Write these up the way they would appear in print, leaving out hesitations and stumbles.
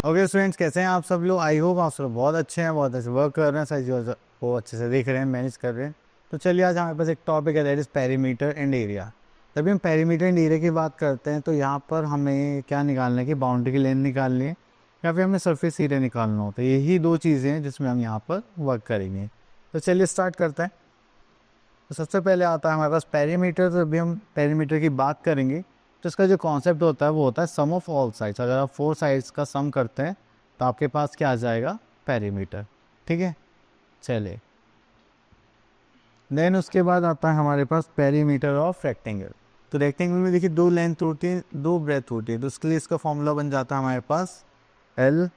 Okay students, कैसे हैं आप सब लोग। आई होप आप सब बहुत अच्छे हैं, बहुत अच्छे वर्क कर रहे हैं, सारी चीज़ों को अच्छे से देख रहे हैं, मैनेज कर रहे हैं। तो चलिए आज हमारे पास एक टॉपिक है, that is perimeter and area. तभी हम पेरीमीटर एंड एरिया की बात करते हैं तो यहाँ पर हमें क्या निकालना है कि बाउंड्री की लेंथ निकालनी है या फिर हमें सरफेस एरिया निकालना होता है। यही दो चीज़ें हैं जिसमें हम यहाँ पर वर्क करेंगे। तो चलिए स्टार्ट करते हैं। तो सबसे पहले आता है हमारे पास पेरीमीटर। तो अभी हम पेरीमीटर की बात करेंगे तो इसका जो कॉन्सेप्ट होता है वो होता है सम ऑफ ऑल साइड्स। अगर आप 4 साइड्स का सम करते हैं तो आपके पास क्या आ जाएगा, पेरीमीटर। ठीक है, चलिए देन उसके बाद आता है हमारे पास पेरीमीटर ऑफ रेक्टेंगल। तो रेक्टेंगल में देखिए दो लेंथ होती है, दो ब्रेथ होती है, तो उसके लिए इसका फॉर्मूला बन जाता है हमारे पास एल।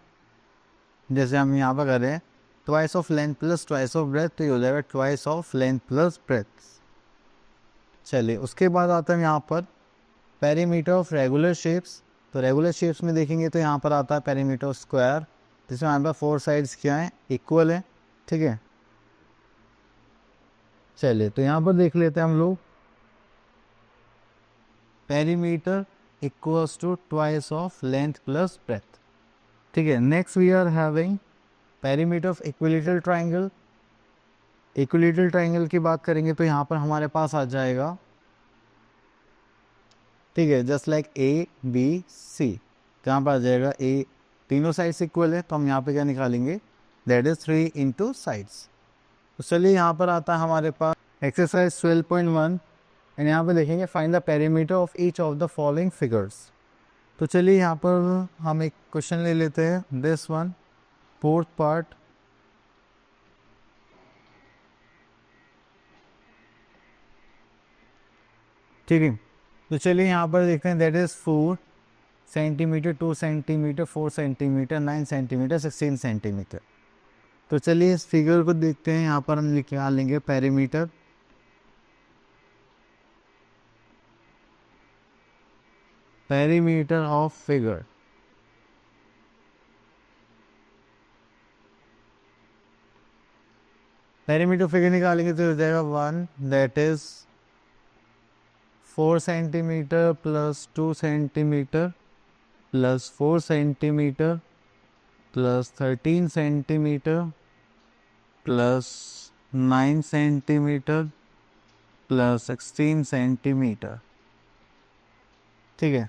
जैसे हम यहाँ पर करें twice of length plus twice of breadth, तो ये हो जाएगा twice of length plus breadth. चलिए उसके बाद आता है यहाँ पर पेरीमीटर ऑफ रेगुलर शेप्स। तो रेगुलर शेप्स में देखेंगे तो यहाँ पर आता है पेरीमीटर ऑफ स्क्वायर, जिसमें हमारे पास 4 साइड्स क्या हैं, इक्वल है। ठीक है, चलिए तो यहाँ पर देख लेते हैं हम लोग perimeter equals to twice of length plus breadth. ठीक है, next we are having perimeter of equilateral triangle. Equilateral triangle की बात करेंगे तो यहाँ पर हमारे पास आ जाएगा, ठीक है, just like A B C. तो यहाँ पर आ जाएगा ए, तीनों साइड्स इक्वल है तो हम यहाँ पे क्या निकालेंगे, दैट इज 3 इंटू साइड्स। तो चलिए यहाँ पर आता है हमारे पास एक्सरसाइज 12.1 एंड यहाँ पे देखेंगे find the perimeter of each of the following figures. तो चलिए यहाँ पर हम एक क्वेश्चन ले लेते हैं, दिस वन, फोर्थ पार्ट। ठीक है, तो चलिए यहाँ पर देखते हैं, that is 4 centimetre, 2 centimetre, 4 centimetre, 9 centimetre, 16 centimetre. तो चलिए इस फिगर को देखते हैं। यहाँ पर हम निकाल लेंगे perimeter. Perimeter of figure, perimeter figure निकालेंगे तो हो जाएगा 1, that is 4 centimetre plus 2 centimetre plus 4 centimetre plus 13 centimetre plus 9 centimetre plus 16 centimetre. ठीक है,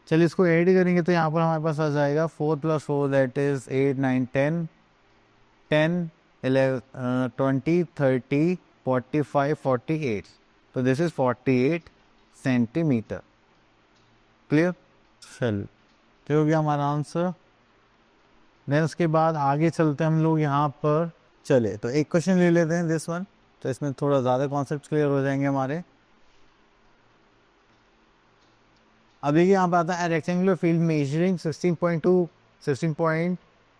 चलिए इसको ऐड करेंगे तो यहाँ पर हमारे पास आ जाएगा 4 प्लस 4 दैट इज 8, 9, 10, 10, 11, 20, 30, 45, 48। तो दिस इज 48 सेंटीमीटर। क्लियर, चल तो हो गया हमारा आंसर। देन उसके बाद आगे चलते हैं हम लोग यहाँ पर। चले तो एक क्वेश्चन ले लेते हैं, दिस वन। तो इसमें थोड़ा ज़्यादा कॉन्सेप्ट क्लियर हो जाएंगे हमारे। अभी यहाँ पर आता है rectangular field measuring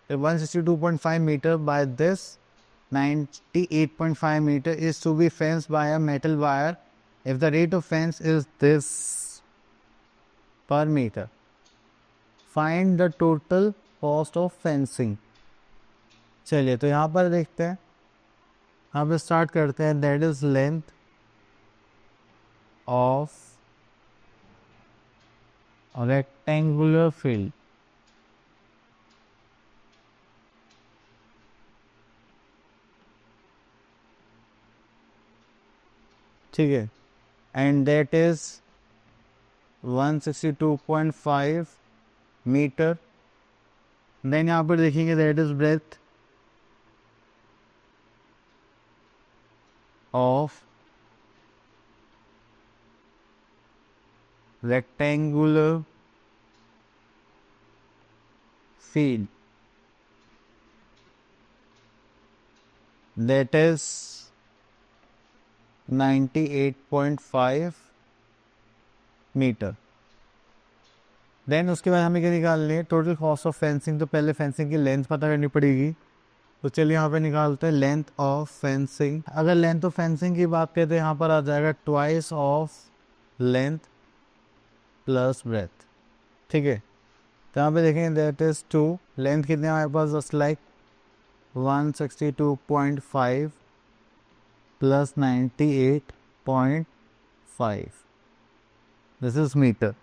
162.5 metre by this 98.5 metre is to be fenced by a metal wire if the rate of fence is this per meter. Find the total cost of fencing. चलिए तो यहाँ पर देखते हैं, यहाँ पर स्टार्ट करते हैं, that is length of rectangular field. ठीक है, and that is 162.5 metre. Then यहाँ पर देखेंगे that is breadth of rectangular field, that is 98.5 metre. Then उसके बाद हमें क्या निकालनी है, टोटल कॉस्ट ऑफ फेंसिंग। तो पहले फेंसिंग की लेंथ पता करनी पड़ेगी। तो चलिए यहाँ पे निकालते हैं लेंथ ऑफ फेंसिंग। अगर लेंथ ऑफ फेंसिंग की बात करें तो यहाँ पर आ जाएगा twice of length plus breadth. ठीक है, तो यहाँ पे देखेंगे दैट इज 2, लेंथ कितने हमारे पास, just like 162.5 plus 98.5, this is metre.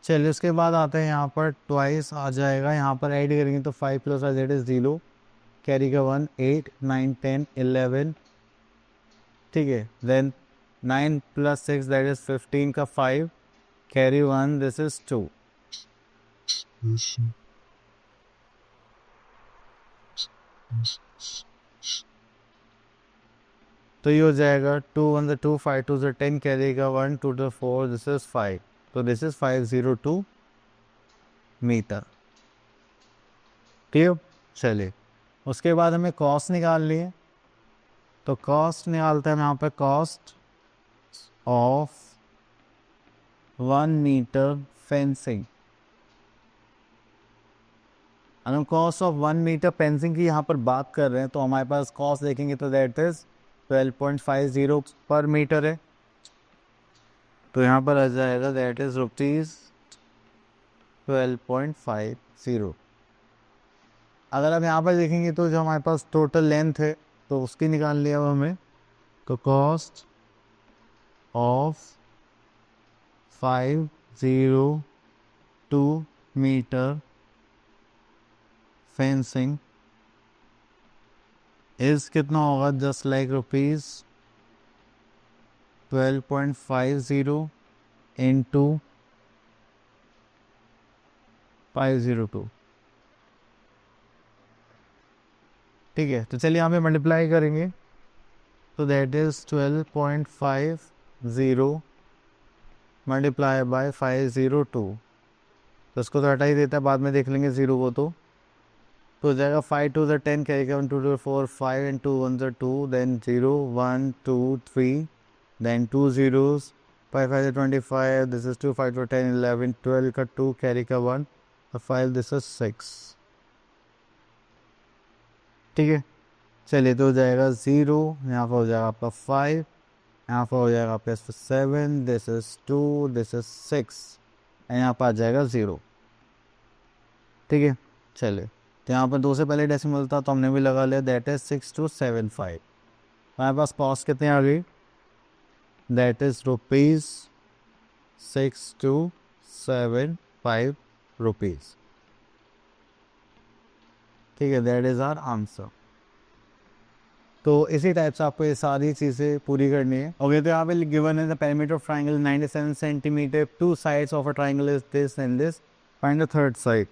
चलिए उसके बाद आते हैं यहाँ पर ट्वाइस आ जाएगा, यहाँ पर ऐड करेंगे तो 5 प्लस दैट इज 0, कैरी का 1 8 9 10 11, ठीक है। देन 9 प्लस 6 दैट इज 15 का 5, कैरी 1 दिस इज 2। तो ये हो जाएगा 2 1 2 5 2 10, कैरी का 1 2 4 दिस इज 5, तो दिस इज 502 मीटर, ठीक है। चलिए उसके बाद हमें कॉस्ट निकालनी है, तो कॉस्ट निकालते हैं हम यहाँ पे, कॉस्ट ऑफ 1 मीटर फेंसिंग। अगर हम कॉस्ट ऑफ 1 मीटर फेंसिंग की यहाँ पर बात कर रहे हैं तो हमारे पास कॉस्ट देखेंगे तो दैट इज 12.50 पर मीटर है, तो यहाँ पर आ जाएगा दैट इज ₹12.50। अगर आप यहाँ पर देखेंगे तो जो हमारे पास टोटल लेंथ है तो उसकी निकाल लिया अब हमें, तो cost of 502 metre fencing is कितना होगा, जस्ट लाइक ₹12.50 इंटू 502, ठीक है। तो चलिए यहाँ पे मल्टीप्लाई करेंगे तो दैट इज 12.50 मल्टीप्लाई बाय 502, तो इसको तो हटा ही देता है, बाद में देख लेंगे जीरो को, तो हो जाएगा 5 2 10, carry 1 2 4 5 and 2 1 2, then 0 1 2 3, then 2 zeros, 5 5 25, this is 2 5 10 11 12 का 2, कैरी का 1 5, दिस इज 6, ठीक है। चलिए तो हो जाएगा 0, यहाँ पर हो जाएगा आपका 5, यहाँ पर हो जाएगा आपका 7, this is 2, this is 6 and यहाँ पर आ जाएगा 0, ठीक है। चलिए तो यहाँ पर 2 से पहले डेसिमल था तो हमने भी लगा लिया, दैट इज 6275। हमारे पास कॉस्ट कितनी आ गई, दैट इज ₹6275, ठीक है। That is our answer. तो इसी टाइप से आपको ये सारी चीज़ें पूरी करनी है। ओके, तो यहाँ पे गिवन है the perimeter of triangle 97 centimetre, two sides of a triangle is this and this, find the third side.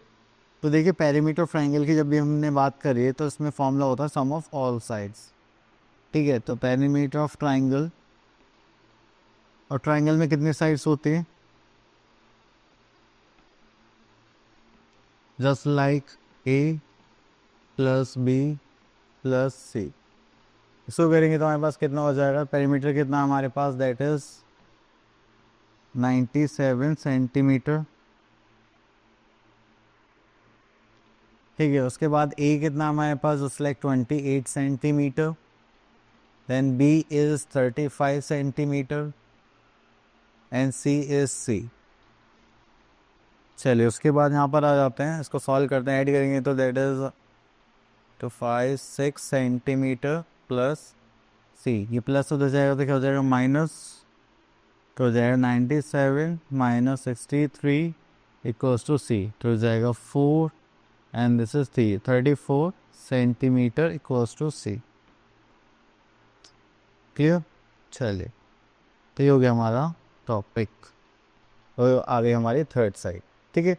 तो देखिए पेरीमीटर ऑफ ट्राइंगल की जब भी हमने बात करी है तो इसमें फॉर्मूला होता है सम ऑफ ऑल साइड्स, ठीक है। तो पेरीमीटर ऑफ ट्राइंगल, और ट्राइंगल में कितने साइड्स होते हैं, just like A plus B plus C. इसको करेंगे तो हमारे पास कितना हो जाएगा, पेरीमीटर कितना हमारे पास, दैट इज 97 सेंटीमीटर, ठीक है। उसके बाद ए कितना हमारे पास, just like 28 centimetre, then B is 35 centimetre and C is C. चलिए उसके बाद यहाँ पर आ जाते हैं, इसको सॉल्व करते हैं, ऐड करेंगे तो दैट इज तो 5 6 सेंटीमीटर प्लस सी, ये प्लस हो जाएगा तो क्या हो जाएगा माइनस, तो हो जाएगा 97 माइनस 63 इक्वल्स टू सी, तो हो जाएगा 4 and this is 34 centimetre equals to C, clear. चलिए तो ये हो गया हमारा टॉपिक, और आ गई हमारी थर्ड साइड, ठीक है।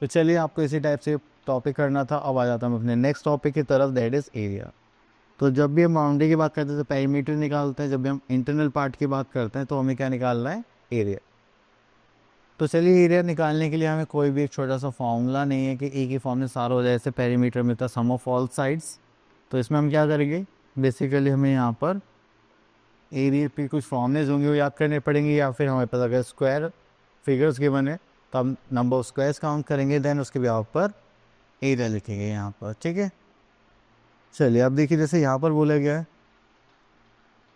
तो चलिए आपको इसी टाइप से टॉपिक करना था। अब आ जाता हूँ अपने नेक्स्ट टॉपिक की तरफ, दैट इज़ एरिया। तो जब भी हम बाउंड्री की बात करते हैं तो पेरीमीटर निकालते हैं, जब भी हम इंटरनल पार्ट की बात करते हैं तो हमें क्या निकालना है, एरिया। तो चलिए एरिया निकालने के लिए हमें कोई भी एक छोटा सा फॉर्मूला नहीं है कि एक ही फॉर्म में सारा हो जाए, जैसे पेरीमीटर में था सम ऑफ ऑल साइड्स। तो इसमें हम क्या करेंगे, बेसिकली हमें यहाँ पर एरिया पे कुछ फॉर्मूलेज होंगे वो याद करने पड़ेंगे, या फिर हमारे पास अगर स्क्वायर फिगर्स गिवन है तो हम नंबर ऑफ स्क्वायर्स काउंट करेंगे, देन उसके बिहाफ पर एरिया लिखेंगे यहाँ पर, ठीक है। चलिए अब देखिए जैसे यहाँ पर बोला गया है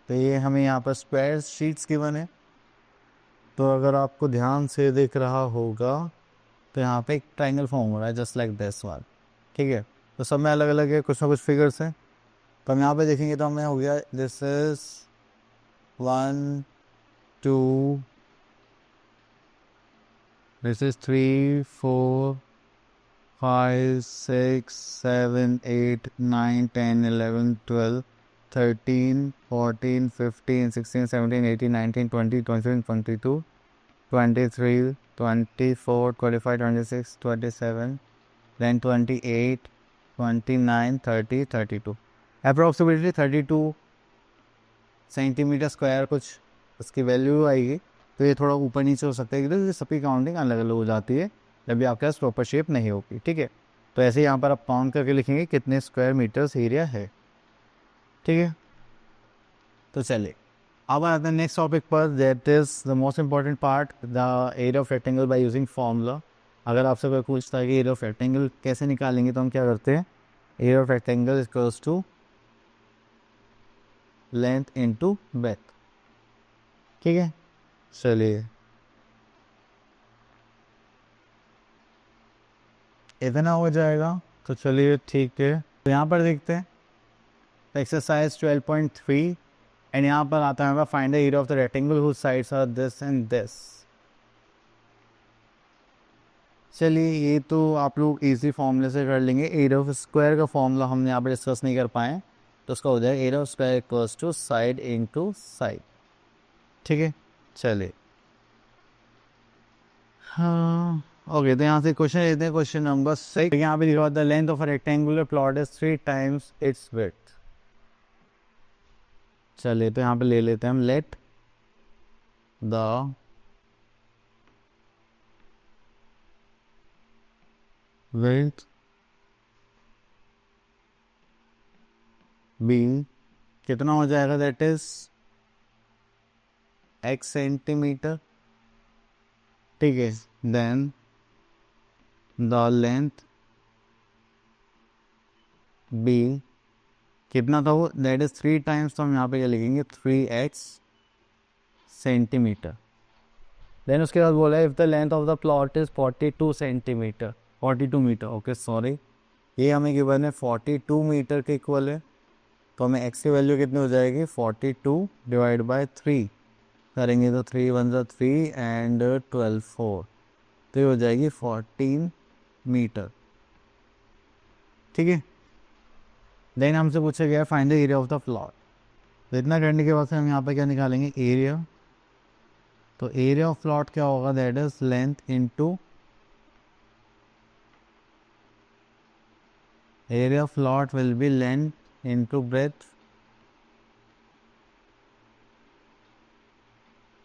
तो ये हमें यहाँ पर स्क्वायर शीट्स गिवन है, तो अगर आपको ध्यान से दिख रहा होगा तो यहाँ पे एक ट्राइंगल फॉर्म हो रहा है जस्ट लाइक दिस वन, ठीक है। तो सब में अलग अलग है, कुछ ना कुछ फिगर्स हैं, तो हम यहाँ पे देखेंगे तो हमें हो गया this is 1 2 this is 3 4 5 6 7 8 9 10 11 12 13 14 15 16 17 18 19 20 21 22 23 24 25 26 27 then 28 29 30 32 approximately 32 centimetre square कुछ उसकी वैल्यू आएगी। तो ये थोड़ा ऊपर नीचे हो सकता है क्योंकि सबकी काउंटिंग अलग अलग हो जाती है जब भी आपके पास प्रॉपर शेप नहीं होगी। ठीक है, तो ऐसे यहाँ पर आप काउंट करके लिखेंगे कितने स्क्वायर मीटर्स एरिया है। ठीक है, तो चलिए अब आते हैं नेक्स्ट टॉपिक पर, that is the most important part, the area of rectangle by using formula. अगर आपसे कोई पूछता है कि एरिया ऑफ रेक्टेंगल कैसे निकालेंगे तो हम क्या करते हैं, area of rectangle equals to length into breadth. ठीक है, चलिए इतना हो जाएगा। तो चलिए ठीक है, तो यहाँ पर देखते हैं एक्सरसाइज 12.3 एंड यहाँ पर आता है find the area of the rectangle whose sides are this and this. चलिए ये तो आप लोग इजी फॉर्मूले से कर लेंगे। एरिया ऑफ स्क्वायर का फॉर्मूला हमने यहाँ पर डिस्कस नहीं कर पाए, तो उसका हो जाएगा area of square equals to side into side. ठीक है, चलिए हाँ ओके, तो यहाँ से क्वेश्चन लेते हैं, क्वेश्चन नंबर 6। यहाँ पे लिखा the length of a rectangular plot is 3 times it's width. चलिए तो यहाँ पे ले लेते हैं हम, लेट द width बी कितना हो जाएगा, दैट इज x सेंटीमीटर। ठीक है, देन द लेंथ बी कितना था वो, दैट इज 3 टाइम्स, तो हम यहाँ पे क्या लिखेंगे 3x सेंटीमीटर। देन उसके बाद बोला if the length of the plot is 42 centimetre, 42 metre, okay sorry, ये हमें गिवन है 42 मीटर के इक्वल है। तो हमें x की वैल्यू कितनी हो जाएगी, 42 डिवाइड बाय 3 करेंगे तो 3 1 जा 3 एंड 12 4, तो ये हो जाएगी 14 मीटर। ठीक है, देन हमसे पूछा गया find the area of the plot. तो इतना करने के बाद से हम यहाँ पे क्या निकालेंगे, एरिया। तो एरिया ऑफ प्लॉट क्या होगा, that is length into area of plot will be length into breadth.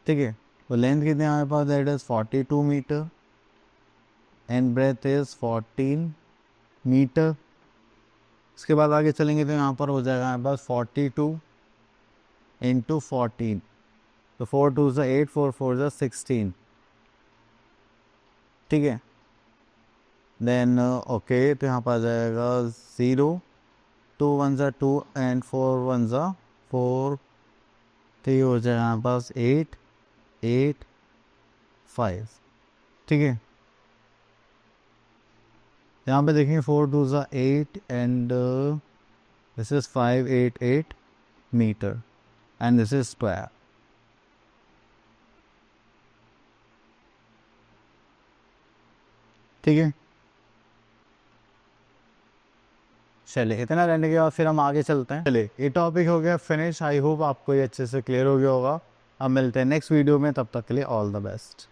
ठीक है, तो लेंथ कितने हमारे पास, that is 42 metre and breadth is 14 metre. इसके बाद आगे चलेंगे तो यहाँ पर हो जाएगा हमारे पास 42 इंटू 14, तो 4 2 ज़ा 8 4 4 ज़ा 16। ठीक है, देन ओके, तो यहाँ पर आ जाएगा 0 2 1 ज़ा 2 एंड 4 1 ज़ा 4, तो ये हो जाएगा हमारे पास 8 8 5। ठीक है, यहाँ पे देखेंगे 4 2 ज़ा 8 and this is 5 8 8 metre and this is square. ठीक है, चलिए इतना करने के बाद फिर हम आगे चलते हैं। चलिए ये टॉपिक हो गया फिनिश, आई होप आपको ये अच्छे से क्लियर हो गया होगा। अब मिलते हैं नेक्स्ट वीडियो में, तब तक के लिए ऑल द बेस्ट।